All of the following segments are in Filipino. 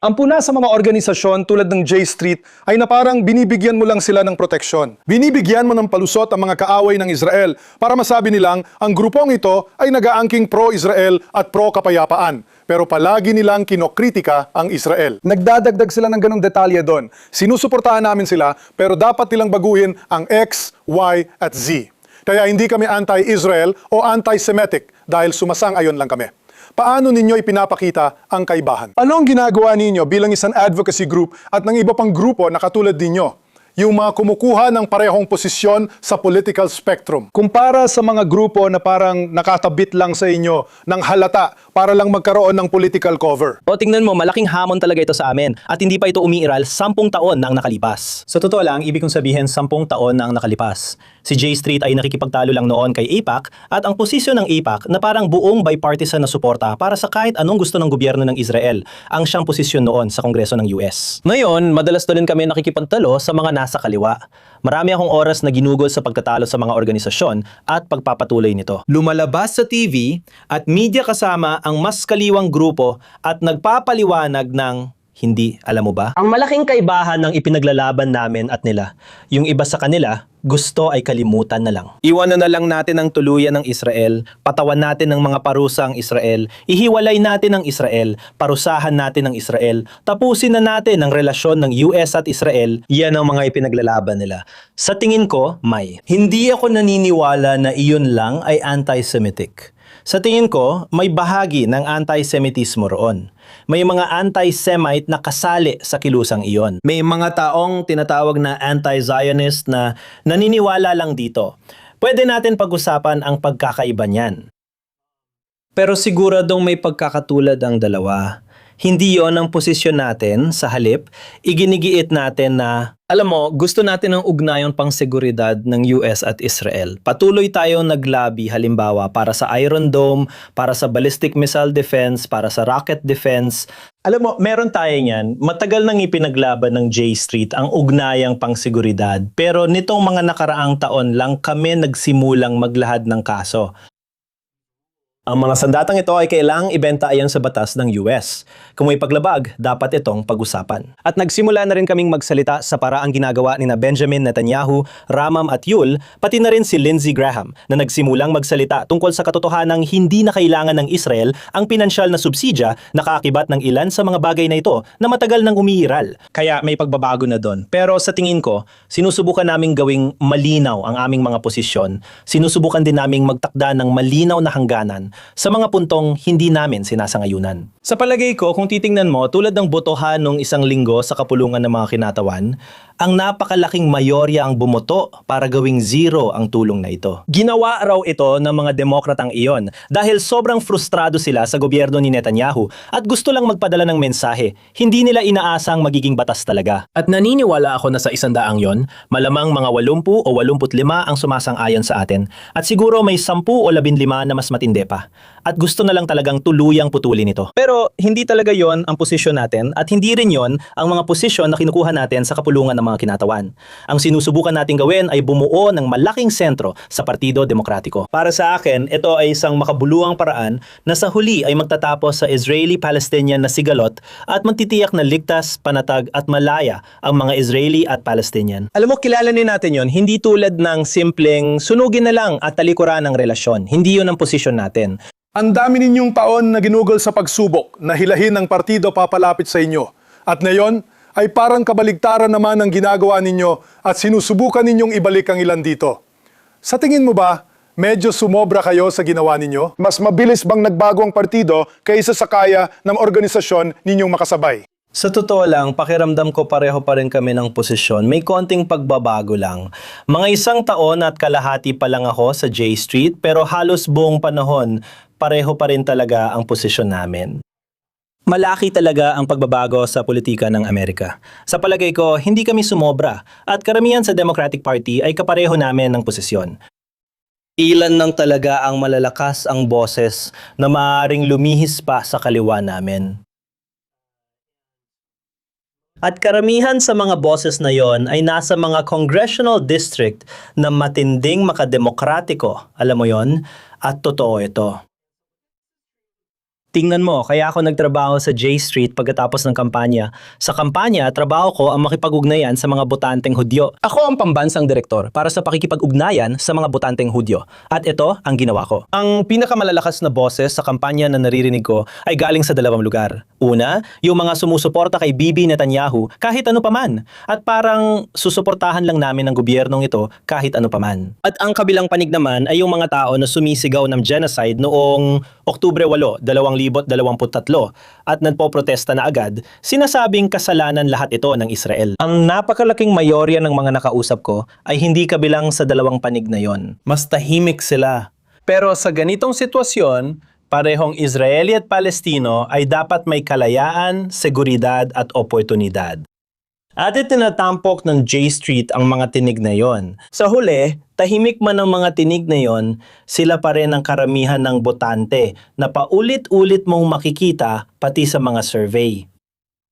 Ang puna sa mga organisasyon tulad ng J Street ay na parang binibigyan mo lang sila ng proteksyon. Binibigyan mo ng palusot ang mga kaaway ng Israel para masabi nilang ang grupong ito ay nag-aangking pro-Israel at pro-kapayapaan. Pero palagi nilang kinokritika ang Israel. Nagdadagdag sila ng ganong detalye doon. Sinusuportahan namin sila pero dapat nilang baguhin ang X, Y at Z. Kaya hindi kami anti-Israel o anti-Semitic dahil sumasang-ayon lang kami. Paano ninyo ipinapakita ang kaibahan? Ano ang ginagawa ninyo bilang isang advocacy group at ng iba pang grupo na katulad ninyo? Yung mga kumukuha ng parehong posisyon sa political spectrum. Kumpara sa mga grupo na parang nakatabit lang sa inyo ng halata para lang magkaroon ng political cover. O tingnan mo, malaking hamon talaga ito sa amin at hindi pa ito umiiral 10 taon na ang nakalipas. Sa totoo lang, ibig kong sabihin 10 taon na ang nakalipas. Si J Street ay nakikipagtalo lang noon kay AIPAC at ang posisyon ng AIPAC na parang buong bipartisan na suporta para sa kahit anong gusto ng gobyerno ng Israel ang siyang posisyon noon sa Kongreso ng US. Ngayon, madalas na rin kami nakikipagtalo sa mga nasa kaliwa. Marami akong oras na ginugol sa pagtatalo sa mga organisasyon at pagpapatuloy nito. Lumalabas sa TV at media kasama ang mas kaliwang grupo at nagpapaliwanag ng hindi, alam mo ba? Ang malaking kaibahan ng ipinaglalaban namin at nila, yung iba sa kanila, gusto ay kalimutan na lang. Iwanan na lang natin ang tuluyan ng Israel, patawan natin ng mga parusa ang Israel, ihiwalay natin ang Israel, parusahan natin ang Israel, tapusin na natin ang relasyon ng US at Israel. Yan ang mga ipinaglalaban nila. Sa tingin ko, may. Hindi ako naniniwala na iyon lang ay anti-Semitic. Sa tingin ko, may bahagi ng anti-Semitismo roon. May mga anti-Semite na kasali sa kilusang iyon. May mga taong tinatawag na anti-Zionist na naniniwala lang dito. Pwede natin pag-usapan ang pagkakaiba niyan. Pero siguradong may pagkakatulad ang dalawa. Hindi yon ang posisyon natin, sa halip, iginigiit natin na, alam mo, gusto natin ng ugnayong pangseguridad ng US at Israel. Patuloy tayong naglabi halimbawa para sa Iron Dome, para sa ballistic missile defense, para sa rocket defense. Alam mo, meron tayo niyan, matagal nang ipinaglaban ng J Street ang ugnayang pangseguridad. Pero nitong mga nakaraang taon lang kami nagsimulang maglahad ng kaso. Ang mga sandatang ito ay kailangang ibenta ayon sa batas ng US. Kung may paglabag, dapat itong pag-usapan. At nagsimula na rin kaming magsalita sa paraang ginagawa ni na Benjamin Netanyahu, Ramam at Yul, pati na rin si Lindsey Graham na nagsimulang magsalita tungkol sa katotohanang hindi na kailangan ng Israel ang pinansyal na subsidya na kaakibat ng ilan sa mga bagay na ito na matagal nang umiiral. Kaya may pagbabago na doon. Pero sa tingin ko, sinusubukan naming gawing malinaw ang aming mga posisyon. Sinusubukan din naming magtakda ng malinaw na hangganan sa mga puntong hindi namin sinasangayunan. Sa palagay ko, kung titingnan mo, tulad ng botohan nung isang linggo sa kapulungan ng mga kinatawan, ang napakalaking mayorya ang bumoto para gawing zero ang tulong na ito. Ginawa raw ito ng mga demokratang iyon dahil sobrang frustrado sila sa gobyerno ni Netanyahu at gusto lang magpadala ng mensahe. Hindi nila inaasang magiging batas talaga. At naniniwala ako na sa 100 yon, malamang mga 80 o 85 ang sumasang-ayon sa atin. At siguro may 10 o 15 na mas matindi pa. At gusto na lang talagang tuluyang putulin ito. Pero hindi talaga yon ang posisyon natin at hindi rin yon ang mga posisyon na kinukuha natin sa kapulungan ng mga kinatawan. Ang sinusubukan nating gawin ay bumuo ng malaking sentro sa Partido Demokratiko. Para sa akin, ito ay isang makabuluhang paraan na sa huli ay magtatapos sa Israeli-Palestinian na sigalot at magtitiyak na ligtas, panatag at malaya ang mga Israeli at Palestinian. Alam mo, kilalanin natin yon, hindi tulad ng simpleng sunugin na lang at talikuran ang relasyon. Hindi yon ang posisyon natin. Ang dami ninyong taon na ginugol sa pagsubok na hilahin ng partido papalapit sa inyo. At ngayon, ay parang kabaligtaran naman ang ginagawa ninyo at sinusubukan ninyong ibalik ang ilan dito. Sa tingin mo ba, medyo sumobra kayo sa ginawa ninyo? Mas mabilis bang nagbago ang partido kaysa sa kaya ng organisasyon ninyong makasabay? Sa totoo lang, pakiramdam ko pareho pa rin kami ng posisyon. May konting pagbabago lang. Mga 1 taon at kalahati pa lang ako sa J Street pero halos buong panahon, pareho pa rin talaga ang posisyon namin. Malaki talaga ang pagbabago sa politika ng Amerika. Sa palagay ko, hindi kami sumobra at karamihan sa Democratic Party ay kapareho namin ng posisyon. Ilan lang talaga ang malalakas ang boses na maaaring lumihis pa sa kaliwa namin. At karamihan sa mga boses na yon ay nasa mga congressional district na matinding makademokratiko, alam mo yon, at totoo ito. Tingnan mo, kaya ako nagtrabaho sa J Street pagkatapos ng kampanya. Sa kampanya, trabaho ko ang makipag-ugnayan sa mga botanteng Hudyo. Ako ang pambansang direktor para sa pakikipag-ugnayan sa mga botanteng Hudyo. At ito ang ginawa ko. Ang pinakamalalakas na boses sa kampanya na naririnig ko ay galing sa dalawang lugar. Una, yung mga sumusuporta kay Bibi Netanyahu kahit ano paman. At parang susuportahan lang namin ang gobyernong ito kahit ano paman. At ang kabilang panig naman ay yung mga tao na sumisigaw ng genocide noong Oktubre 8, 2023 at nagpoprotesta na agad, sinasabing kasalanan lahat ito ng Israel. Ang napakalaking mayorya ng mga nakausap ko ay hindi kabilang sa dalawang panig na yon. Mas tahimik sila. Pero sa ganitong sitwasyon, parehong Israeli at Palestino ay dapat may kalayaan, seguridad at oportunidad. At itinatampok ng J Street ang mga tinig na yon. Sa huli, tahimik man ang mga tinig na yon, sila pa rin ang karamihan ng botante na paulit-ulit mong makikita pati sa mga survey.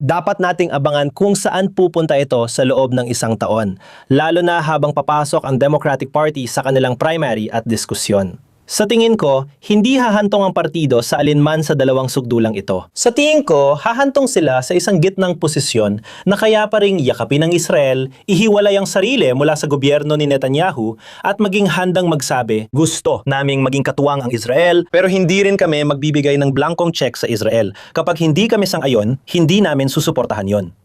Dapat nating abangan kung saan pupunta ito sa loob ng isang taon, lalo na habang papasok ang Democratic Party sa kanilang primary at diskusyon. Sa tingin ko, hindi hahantong ang partido sa alinman sa dalawang sugdulang ito. Sa tingin ko, hahantong sila sa isang gitnang posisyon na kaya pa ring yakapin ng Israel, ihiwalay ang sarili mula sa gobyerno ni Netanyahu at maging handang magsabi, gusto naming maging katuwang ang Israel pero hindi rin kami magbibigay ng blankong check sa Israel. Kapag hindi kami sang-ayon, hindi namin susuportahan yon.